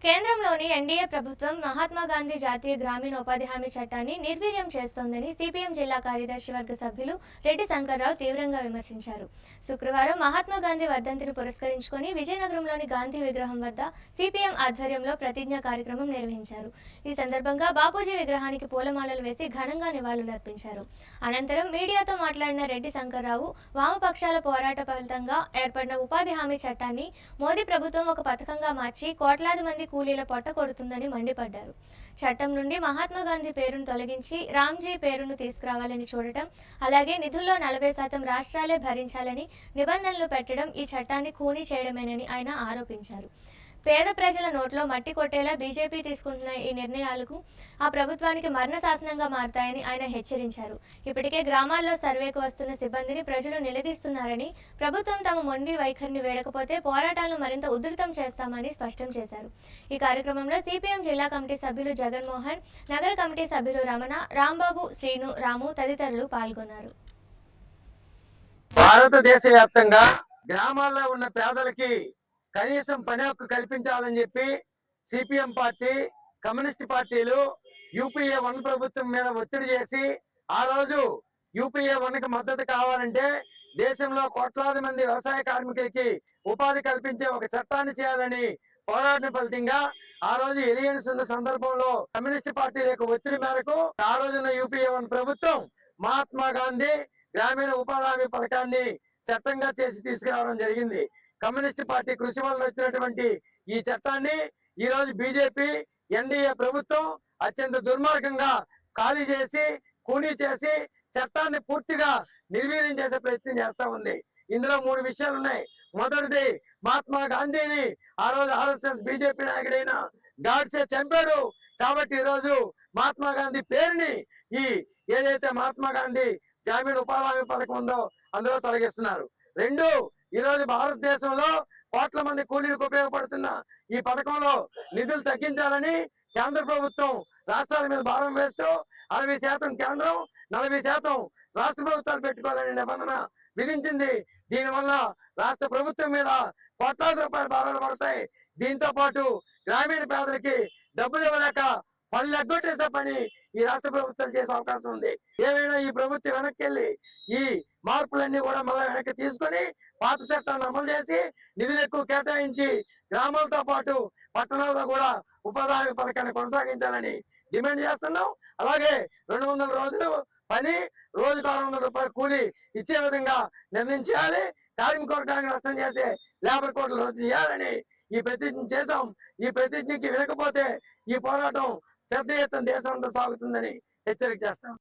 కేంద్రంలోని ఎన్డీఏ ప్రభుత్వం మహాత్మా గాంధీ జాతీయ గ్రామీణ ఉపాధి హామీ చట్టాన్ని నిర్వీర్యం చేస్తోందని సిపిఎం జిల్లా కార్యదర్శి వర్గ సభ్యులు రెడ్డి శంకర్రావు తీవ్రంగా విమర్శించారు. శుక్రవారం మహాత్మా గాంధీ వర్ధంతిని పురస్కరించుకొని విజయనగరంలోని గాంధీ విగ్రహం వద్ద సిపిఎం ఆధ్వర్యంలో ప్రతిజ్ఞా కార్యక్రమం నిర్వహించారు. ఈ సందర్భంగా బాపూజీ విగ్రహానికి పూలమాలలు వేసి ఘనంగా నివాళులర్పించారు. అనంతరం మీడియాతో మాట్లాడిన రెడ్డి శంకర్రావు, వామపక్షాల పోరాట ఫలితంగా ఏర్పడిన ఉపాధి హామీ చట్టాన్ని మోదీ ప్రభుత్వం ఒక పథకంగా మార్చి కోట్లాది మంది కూలీల పొట్ట కొడుతుందని మండిపడ్డారు. చట్టం నుండి మహాత్మా గాంధీ పేరును తొలగించి రామ్జీ పేరును తీసుకురావాలని చూడటం, అలాగే నిధుల్లో 40% రాష్ట్రాలే భరించాలని నిబంధనలు పెట్టడం ఈ చట్టాన్ని ఖూనీ చేయడమేనని ఆయన ఆరోపించారు. పేద ప్రజల నోట్లో మట్టి కొట్టేలా బీజేపీ తీసుకుంటున్న ఈ నిర్ణయాలకు ఆ ప్రభుత్వానికి మరణ శాసనంగా మారతాయని ఆయన హెచ్చరించారు. ఇప్పటికే గ్రామాల్లో సర్వేకు వస్తున్న సిబ్బందిని ప్రజలు నిలదీస్తున్నారని, ప్రభుత్వం తమ మొండి వైఖరిని వేడకపోతే పోరాటాలను మరింత ఉధృతం చేస్తామని స్పష్టం చేశారు. ఈ కార్యక్రమంలో సిపిఎం జిల్లా కమిటీ సభ్యులు జగన్మోహన్, నగర కమిటీ సభ్యులు రమణ, రాంబాబు, శ్రీను, రాము తదితరులు పాల్గొన్నారు. భారతదేశ వ్యాప్తంగా గ్రామాల్లో ఉన్న పేదలకి కనీసం పని హక్కు కల్పించాలని చెప్పి సిపిఎం పార్టీ, కమ్యూనిస్ట్ పార్టీలు యూపీఏ 1 ప్రభుత్వం మీద ఒత్తిడి చేసి, ఆ రోజు యూపీఏ 1కి మద్దతు కావాలంటే దేశంలో కోట్లాది మంది వ్యవసాయ కార్మికులకి ఉపాధి కల్పించే ఒక చట్టాన్ని చేయాలని పోరాటం ఫలితంగా ఆ రోజు ఎలియన్స్ ఉన్న సందర్భంలో కమ్యూనిస్ట్ పార్టీల యొక్క ఒత్తిడి మేరకు ఆ రోజున యూపీఏ 1 ప్రభుత్వం మహాత్మా గాంధీ గ్రామీణ ఉపాధి హామీ పథకాన్ని చట్టంగా చేసి తీసుకురావడం జరిగింది. కమ్యూనిస్ట్ పార్టీ కృషి వల్ల వచ్చినటువంటి ఈ చట్టాన్ని ఈ రోజు బీజేపీ, ఎన్డీఏ ప్రభుత్వం అత్యంత దుర్మార్గంగా ఖాళీ చేసి కూనీ చేసి చట్టాన్ని పూర్తిగా నిర్వీర్యం చేసే ప్రయత్నం చేస్తా ఉంది. ఇందులో 3 విషయాలు ఉన్నాయి. మొదటిది, మహాత్మా గాంధీని ఆ రోజు ఆర్ఎస్ఎస్ బీజేపీ నాయకుడైన గాడ్సే చంపాడు కాబట్టి ఈ రోజు మహాత్మా గాంధీ పేరుని ఈ ఏదైతే మహాత్మా గాంధీ గ్రామీణ ఉపాధి హామీ పథకం ఉందో అందులో తొలగిస్తున్నారు. 2, ఈ రోజు భారతదేశంలో కోట్ల మంది కూలీలకు ఉపయోగపడుతున్న ఈ పథకంలో నిధులు తగ్గించాలని కేంద్ర ప్రభుత్వం రాష్ట్రాల మీద భారం వేస్తూ 60% కేంద్రం 40% రాష్ట్ర ప్రభుత్వాలు పెట్టుకోవాలనే నిబంధన విధించింది. దీనివల్ల రాష్ట్ర ప్రభుత్వం మీద కోట్లాది రూపాయల భారాలు పడతాయి. దీంతో పాటు గ్రామీణ పేదలకి డబ్బులు ఇవ్వలేక పళ్ళు ఎగ్గొట్టేసే పని ఈ రాష్ట్ర ప్రభుత్వం చేసే అవకాశం ఉంది. ఏమైనా ఈ ప్రభుత్వం వెనక్కి వెళ్ళి ఈ మార్పులన్నీ కూడా మళ్ళీ వెనక్కి తీసుకొని పాత చట్టాన్ని అమలు చేసి నిధులు ఎక్కువ కేటాయించి గ్రామాలతో పాటు పట్టణాల్లో కూడా ఉపాధి హామీ పథకాన్ని కొనసాగించాలని డిమాండ్ చేస్తున్నాం. అలాగే 200 రోజులు పని, రోజుకు 600 రూపాయలు కూలి ఇచ్చే విధంగా నిర్ణయం చేయాలి. కార్మిక వర్గానికి నష్టం చేసే లేబర్ కోడ్లు రద్దు చేయాలని ఈ ప్రతిజ్ఞ చేశాం. ఈ ప్రతిజ్ఞకి వినకపోతే ఈ పోరాటం పెద్ద ఎత్తున దేశం అంతా సాగుతుందని హెచ్చరిక చేస్తాం.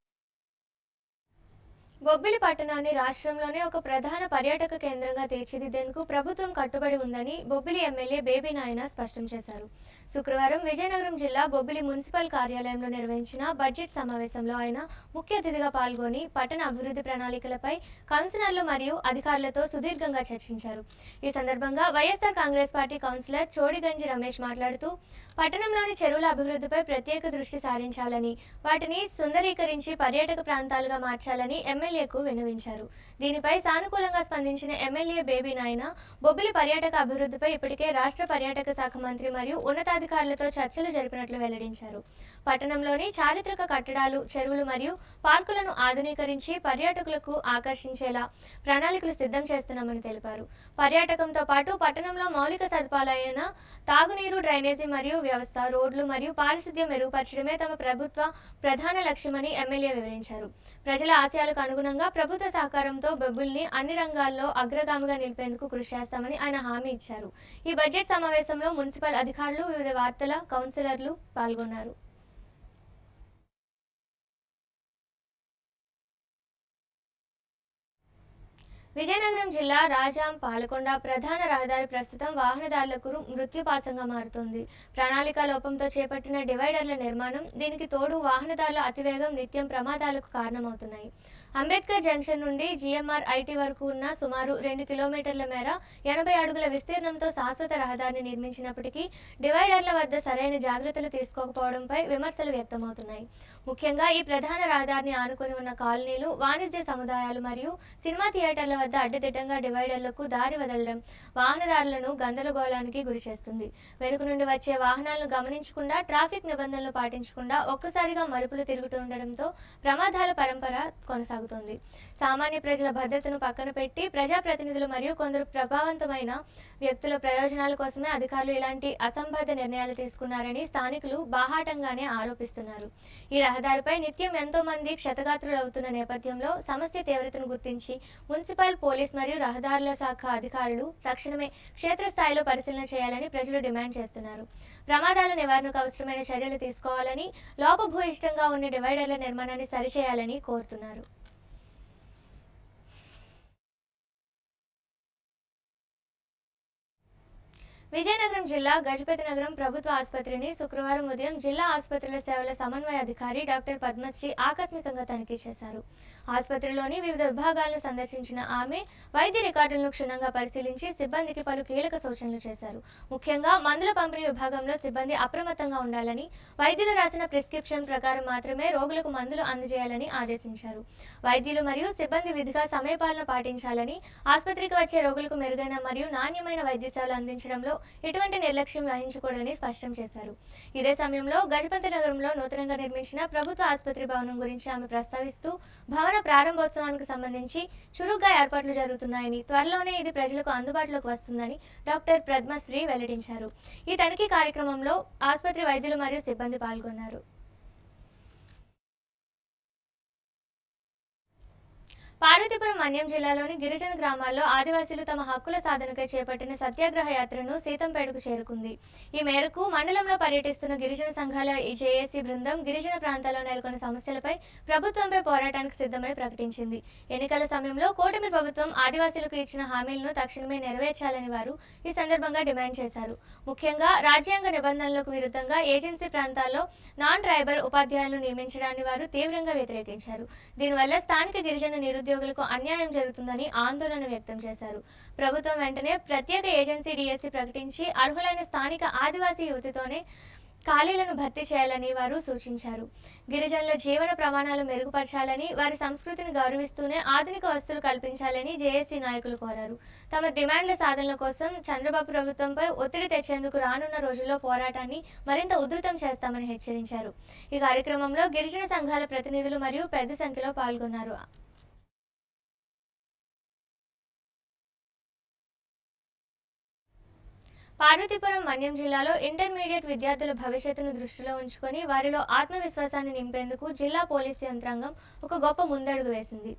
బొబ్బిలి పట్టణాన్ని రాష్ట్రంలోనే ఒక ప్రధాన పర్యాటక కేంద్రంగా తీర్చిదిద్దేందుకు ప్రభుత్వం కట్టుబడి ఉందని బొబ్బిలి ఎమ్మెల్యే బేబీ నాయన స్పష్టం చేశారు. శుక్రవారం విజయనగరం జిల్లా బొబ్బిలి మున్సిపల్ కార్యాలయంలో నిర్వహించిన బడ్జెట్ సమావేశంలో ఆయన ముఖ్య అతిథిగా పాల్గొని పట్టణ అభివృద్ధి ప్రణాళికలపై కౌన్సిలర్లు మరియు అధికారులతో సుదీర్ఘంగా చర్చించారు. ఈ సందర్భంగా వైఎస్ఆర్ కాంగ్రెస్ పార్టీ కౌన్సిలర్ చోడిగంజి రమేష్ మాట్లాడుతూ పట్టణంలోని చెరువుల అభివృద్ధిపై ప్రత్యేక దృష్టి సారించాలని, వాటిని సుందరీకరించి పర్యాటక ప్రాంతాలుగా మార్చాలని ఎమ్మెల్యేకు విన్నవించారు. దీనిపై సానుకూలంగా స్పందించిన ఎమ్మెల్యే బేబీ నాయన బొబ్బిలి పర్యాటక అభివృద్ధిపై ఇప్పటికే రాష్ట్ర పర్యాటక శాఖ మంత్రి మరియు ఉన్నతాధికారులతో చర్చలు జరిపినట్లు వెల్లడించారు. పట్టణంలోని చారిత్రక కట్టడాలు, చెరువులు మరియు పార్కులను ఆధునీకరించి పర్యాటకులకు ఆకర్షించేలా ప్రణాళికలు సిద్ధం చేస్తున్నామని తెలిపారు. పర్యాటకంతో పాటు పట్టణంలో మౌలిక సదుపాయాలైన తాగునీరు, డ్రైనేజీ మరియు వ్యవస్థ, రోడ్లు మరియు పారిశుద్ధ్యం మెరుగుపరచడమే తమ ప్రభుత్వ ప్రధాన లక్ష్యమని ఎమ్మెల్యే వివరించారు. ప్రజల ఆశయాలకు అనుగుణంగా ప్రభుత్వ సహకారంతో బొబ్బిలిని అన్ని రంగాల్లో అగ్రగామిగా నిలిపేందుకు కృషి చేస్తామని ఆయన హామీ ఇచ్చారు. ఈ బడ్జెట్ సమావేశంలో మున్సిపల్ అధికారులు, వివిధ వార్తల కౌన్సిలర్లు పాల్గొన్నారు. విజయనగరం జిల్లా రాజాం పాలకొండ ప్రధాన రహదారి ప్రస్తుతం వాహనదారులకు మృత్యుపాసంగా మారుతోంది. ప్రణాళిక లోపంతో చేపట్టిన డివైడర్ల నిర్మాణం, దీనికి తోడు వాహనదారుల అతివేగం నిత్యం ప్రమాదాలకు కారణమవుతున్నాయి. అంబేద్కర్ జంక్షన్ నుండి జిఎంఆర్ ఐటీ వరకు ఉన్న సుమారు 2 కిలోమీటర్ల మేర 80 అడుగుల విస్తీర్ణంతో శాశ్వత రహదారిని నిర్మించినప్పటికీ డివైడర్ల వద్ద సరైన జాగ్రత్తలు తీసుకోకపోవడంపై విమర్శలు వ్యక్తమవుతున్నాయి. ముఖ్యంగా ఈ ప్రధాన రహదారిని ఆనుకుని ఉన్న కాలనీలు, వాణిజ్య సముదాయాలు మరియు సినిమా థియేటర్ల వద్ద అడ్డదిడ్డంగా డివైడర్లకు దారి వదలడం వాహనదారులను గందరగోళానికి గురిచేస్తుంది. వెనుక నుండి వచ్చే వాహనాలను గమనించకుండా, ట్రాఫిక్ నిబంధనలు పాటించకుండా ఒక్కసారిగా మలుపులు తిరుగుతుండటంతో ప్రమాదాల పరంపర కొనసాగుతుంది. సామాన్య ప్రజల భద్రతను పక్కన పెట్టి ప్రజాప్రతినిధులు మరియు కొందరు ప్రభావవంతమైన వ్యక్తుల ప్రయోజనాల కోసమే అధికారులు ఇలాంటి అసంబద్ధ నిర్ణయాలు తీసుకున్నారని స్థానికులు బాహాటంగానే ఆరోపిస్తున్నారు. ఈ రహదారిపై నిత్యం ఎంతో మంది క్షతగాత్రులవుతున్న నేపథ్యంలో సమస్య తీవ్రతను గుర్తించి మున్సిపల్, పోలీస్ మరియు రహదారుల శాఖ అధికారులు తక్షణమే క్షేత్రస్థాయిలో పరిశీలన చేయాలని ప్రజలు డిమాండ్ చేస్తున్నారు. ప్రమాదాల నివారణకు అవసరమైన చర్యలు తీసుకోవాలని, లోపభూయిష్టంగా ఉన్న డివైడర్ల నిర్మాణాన్ని సరిచేయాలని కోరుతున్నారు. విజయనగరం జిల్లా గజపతి నగరం ప్రభుత్వ ఆసుపత్రిని శుక్రవారం ఉదయం జిల్లా ఆసుపత్రుల సేవల సమన్వయ అధికారి డాక్టర్ పద్మశ్రీ ఆకస్మికంగా తనిఖీ చేశారు. ఆసుపత్రిలోని వివిధ విభాగాలను సందర్శించిన ఆమె వైద్య రికార్డులను క్షుణ్ణంగా పరిశీలించి సిబ్బందికి పలు కీలక సూచనలు చేశారు. ముఖ్యంగా మందుల పంపిణీ విభాగంలో సిబ్బంది అప్రమత్తంగా ఉండాలని, వైద్యులు రాసిన ప్రిస్క్రిప్షన్ ప్రకారం మాత్రమే రోగులకు మందులు అందజేయాలని ఆదేశించారు. వైద్యులు మరియు సిబ్బంది విధిగా సమయపాలన పాటించాలని, ఆసుపత్రికి వచ్చే రోగులకు మెరుగైన మరియు నాణ్యమైన వైద్య సేవలు అందించడంలో ఎటువంటి నిర్లక్ష్యం వహించకూడదని స్పష్టం చేశారు. ఇదే సమయంలో గజపతి నగరంలో నూతనంగా నిర్మించిన ప్రభుత్వ ఆసుపత్రి భవనం గురించి ఆమె ప్రస్తావిస్తూ భవన ప్రారంభోత్సవానికి సంబంధించి చురుగ్గా ఏర్పాట్లు జరుగుతున్నాయని, త్వరలోనే ఇది ప్రజలకు అందుబాటులోకి వస్తుందని డాక్టర్ పద్మశ్రీ వెల్లడించారు. ఈ తనిఖీ కార్యక్రమంలో ఆసుపత్రి వైద్యులు మరియు సిబ్బంది పాల్గొన్నారు. పార్వతీపురం మన్యం జిల్లాలోని గిరిజన గ్రామాల్లో ఆదివాసీలు తమ హక్కుల సాధనకై చేపట్టిన సత్యాగ్రహ యాత్రను సీతంపేటకు చేరుకుంది. ఈ మేరకు మండలంలో పర్యటిస్తున్న గిరిజన సంఘాల జేఏసీ బృందం గిరిజన ప్రాంతాల్లో నెలకొన్న సమస్యలపై ప్రభుత్వంపై పోరాటానికి సిద్ధమని ప్రకటించింది. ఎన్నికల సమయంలో కూటమి ప్రభుత్వం ఆదివాసీలకు ఇచ్చిన హామీలను తక్షణమే నెరవేర్చాలని వారు ఈ సందర్భంగా డిమాండ్ చేశారు. ముఖ్యంగా రాజ్యాంగ నిబంధనలకు విరుద్ధంగా ఏజెన్సీ ప్రాంతాల్లో నాన్ ట్రైబల్ ఉపాధ్యాయులను నియమించడాన్ని వారు తీవ్రంగా వ్యతిరేకించారు. దీనివల్ల స్థానిక గిరిజన నిరుద్యోగులకు అన్యాయం జరుగుతుందని ఆందోళన వ్యక్తం చేశారు. ప్రభుత్వం వెంటనే ప్రత్యేక ఏజెన్సీ డిఎస్సి ప్రకటించి అర్హులైన స్థానిక ఆదివాసీ యువతితోనే ఖాళీలను భర్తీ చేయాలని వారు సూచించారు. గిరిజనుల జీవన ప్రమాణాలు మెరుగుపరచాలని, వారి సంస్కృతిని గౌరవిస్తూనే ఆధునిక వసతులు కల్పించాలని జేఏసీ నాయకులు కోరారు. తమ డిమాండ్ల సాధనల కోసం చంద్రబాబు ప్రభుత్వంపై ఒత్తిడి తెచ్చేందుకు రానున్న రోజుల్లో పోరాటాన్ని మరింత ఉధృతం చేస్తామని హెచ్చరించారు. ఈ కార్యక్రమంలో గిరిజన సంఘాల ప్రతినిధులు మరియు పెద్ద సంఖ్యలో పాల్గొన్నారు. పార్వతీపురం మన్యం జిల్లాలో ఇంటర్మీడియట్ విద్యార్థుల భవిష్యత్తును దృష్టిలో ఉంచుకొని వారిలో ఆత్మవిశ్వాసాన్ని నింపేందుకు జిల్లా పోలీసు యంత్రాంగం ఒక గొప్ప ముందడుగు వేసింది.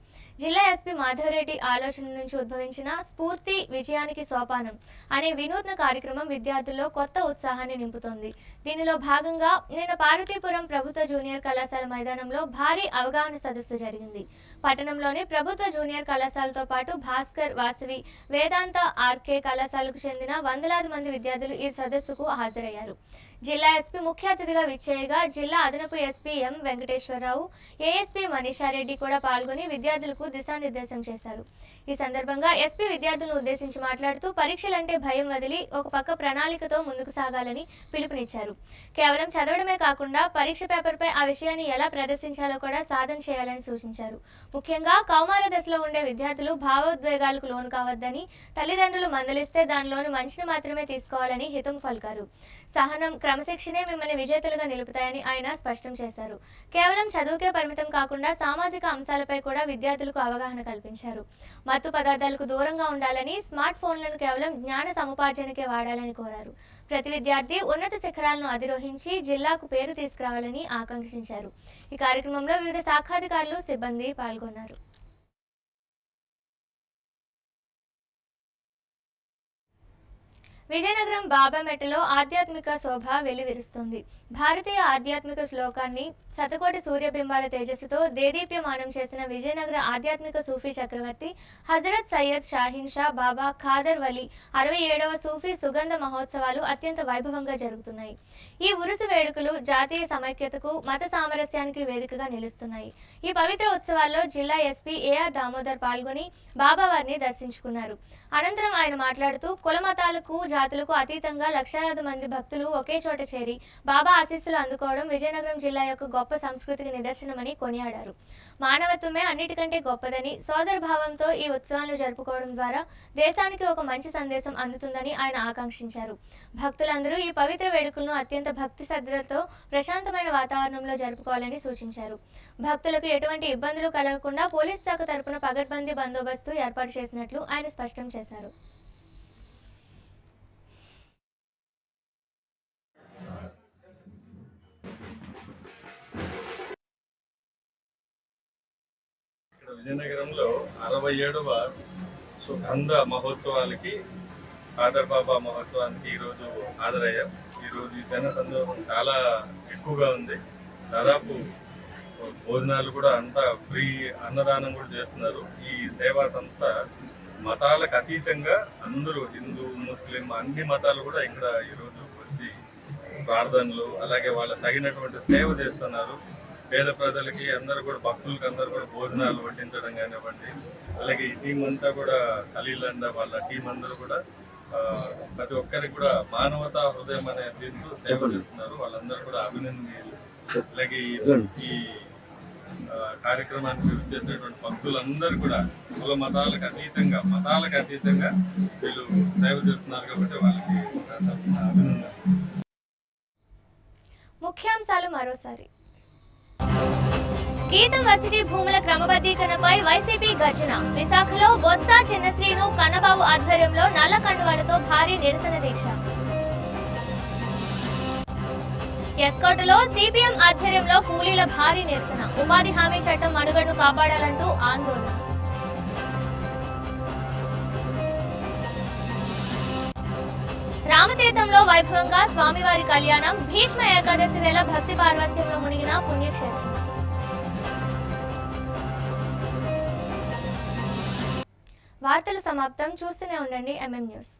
జిల్లా ఎస్పీ మాధవరెడ్డి ఆలోచన నుంచి ఉద్భవించిన స్ఫూర్తి విజయానికి సోపానం అనే వినూత్న కార్యక్రమం విద్యార్థుల్లో కొత్త ఉత్సాహాన్ని నింపుతోంది. దీనిలో భాగంగా నిన్న పార్వతీపురం ప్రభుత్వ జూనియర్ కళాశాల మైదానంలో భారీ అవగాహన సదస్సు జరిగింది. పట్టణంలోని ప్రభుత్వ జూనియర్ కళాశాలతో పాటు భాస్కర్, వాసవి, వేదాంత, ఆర్కే కళాశాలకు చెందిన వందలాది మంది విద్యార్థులు ఈ సదస్సుకు హాజరయ్యారు. జిల్లా ఎస్పీ ముఖ్య అతిథిగా విచ్చేయగా జిల్లా అదనపు ఎస్పీ ఎం వెంకటేశ్వరరావు, ఏఎస్పీ మనీషారెడ్డి కూడా పాల్గొని విద్యార్థులకు దిశానిర్దేశం చేశారు. ఈ సందర్భంగా ఎస్పీ విద్యార్థులను ఉద్దేశించి మాట్లాడుతూ పరీక్షలంటే భయం వదిలి ఒక పక్క ప్రణాళికతో ముందుకు సాగాలని పిలుపునిచ్చారు. కేవలం చదవడమే కాకుండా పరీక్ష పేపర్పై ఆ విషయాన్ని ఎలా ప్రదర్శించాలో కూడా సాధన చేయాలని సూచించారు. ముఖ్యంగా కౌమార దశలో ఉండే విద్యార్థులు భావోద్వేగాలకు లోను కావద్దని, తల్లిదండ్రులు మందలిస్తే దానిలోని మంచిని మాత్రమే తీసుకోవాలని హితం పలికారు. సహనం, క్రమశిక్షణే మిమ్మల్ని విజేతలుగా నిలుపుతాయని ఆయన స్పష్టం చేశారు. కేవలం చదువుకే పరిమితం కాకుండా సామాజిక అంశాలపై కూడా విద్యార్థులకు అవగాహన కల్పించారు. మత్తు పదార్థాలకు దూరంగా ఉండాలని, స్మార్ట్ ఫోన్లను కేవలం జ్ఞాన సముపార్జనకే వాడాలని కోరారు. ప్రతి విద్యార్థి ఉన్నత శిఖరాలను అధిరోహించి జిల్లాకు పేరు తీసుకురావాలని ఆకాంక్షించారు. ఈ కార్యక్రమంలో వివిధ శాఖాధికారులు, సిబ్బంది పాల్గొన్నారు. విజయనగరం బాబామెట్టలో ఆధ్యాత్మిక శోభ వెల్లివిరుస్తుంది. భారతీయ ఆధ్యాత్మిక శ్లోకాన్ని శతకోటి సూర్యబింబాల తేజస్సుతో దేదీప్యమానం చేసిన విజయనగర ఆధ్యాత్మిక సూఫీ చక్రవర్తి హజరత్ సయ్యద్ షాహీన్ షా బాబా ఖాదర్ వలి 67వ సూఫీ సుగంధ మహోత్సవాలు అత్యంత వైభవంగా జరుగుతున్నాయి. ఈ ఉరుసు వేడుకలు జాతీయ సమైక్యతకు, మత సామరస్యానికి వేదికగా నిలుస్తున్నాయి. ఈ పవిత్ర ఉత్సవాల్లో జిల్లా ఎస్పీ ఏఆర్ దామోదర్ పాల్గొని బాబావారిని దర్శించుకున్నారు. అనంతరం ఆయన మాట్లాడుతూ కుల మతాలకు, జాతులకు అతీతంగా లక్షలాది మంది భక్తులు ఒకే చోట చేరి బాబా ఆశీస్సులు అందుకోవడం విజయనగరం జిల్లా యొక్క గొప్ప సంస్కృతికి నిదర్శనమని కొనియాడారు. మానవత్వమే అన్నిటికంటే గొప్పదని, సోదర భావంతో ఈ ఉత్సవాలను జరుపుకోవడం ద్వారా దేశానికి ఒక మంచి సందేశం అందుతుందని ఆయన ఆకాంక్షించారు. భక్తులందరూ ఈ పవిత్ర వేడుకలను అత్యంత భక్తి శ్రద్ధలతో ప్రశాంతమైన వాతావరణంలో జరుపుకోవాలని సూచించారు. భక్తులకు ఎటువంటి ఇబ్బందులు కలగకుండా పోలీసు శాఖ తరపున పగడ్బందీ బందోబస్తు ఏర్పాటు చేసినట్లు ఆయన స్పష్టం చేశారు. విజయనగరంలో 67వ సుగంధ మహోత్సవాలకి, ఖాదర్ బాబా మహోత్సవానికి ఈరోజు హాజరయ్యాం. ఈరోజు ఈ జన సందోహం చాలా ఎక్కువగా ఉంది. దాదాపు భోజనాలు కూడా అంతా ఫ్రీ, అన్నదానం కూడా చేస్తున్నారు. ఈ సేవా సంస్థ మతాలకు అతీతంగా అందరూ, హిందూ, ముస్లిం అన్ని మతాలు కూడా ఇక్కడ ఈరోజు వచ్చి ప్రార్థనలు, అలాగే వాళ్ళ తగినటువంటి సేవ చేస్తున్నారు. పేద ప్రజలకి అందరూ కూడా, భక్తులకి అందరూ కూడా భోజనాలు వడ్డించడం కానివ్వండి, అలాగే ఈ టీం అంతా కూడా ఖలీలండ వాళ్ళ టీం అందరూ కూడా ప్రతి ఒక్కరికి కూడా మానవతా హృదయం అనే దీంతో సేవ చేస్తున్నారు. వాళ్ళందరూ కూడా అభినందనీయులు. అలాగే ఈ కార్యక్రమానికి వచ్చేటటువంటి భక్తులందరూ కూడా కుల మతాలకు అతీతంగా వీళ్ళు సేవ చేస్తున్నారు కాబట్టి వాళ్ళకి అభినందనలు. ముఖ్యాంశాలు మరోసారి. గీతం వసతి భూముల క్రమబద్ధీకరణపై వైసీపీ గర్జన. విశాఖలో బొత్స, చిన్నశ్రీను, కన్నబాబు ఆధ్వర్యంలో నల్ల కండువాలతో భారీ నిరసన దీక్ష. ఎస్కోటలో సిపిఎం ఆధ్వర్యంలో కూలీల భారీ నిరసన. ఉపాధి హామీ చట్టం మనుగడను కాపాడాలంటూ ఆందోళన. రామతీర్థంలో వైభవంగా స్వామివారి కళ్యాణం, భీష్మ ఏకాదశి వేళ భక్తి పార్వత్యంలో మునిగిన పుణ్యక్షేత్రం. వార్తలు సమాప్తం. చూస్తూనే ఉండండి MM న్యూస్.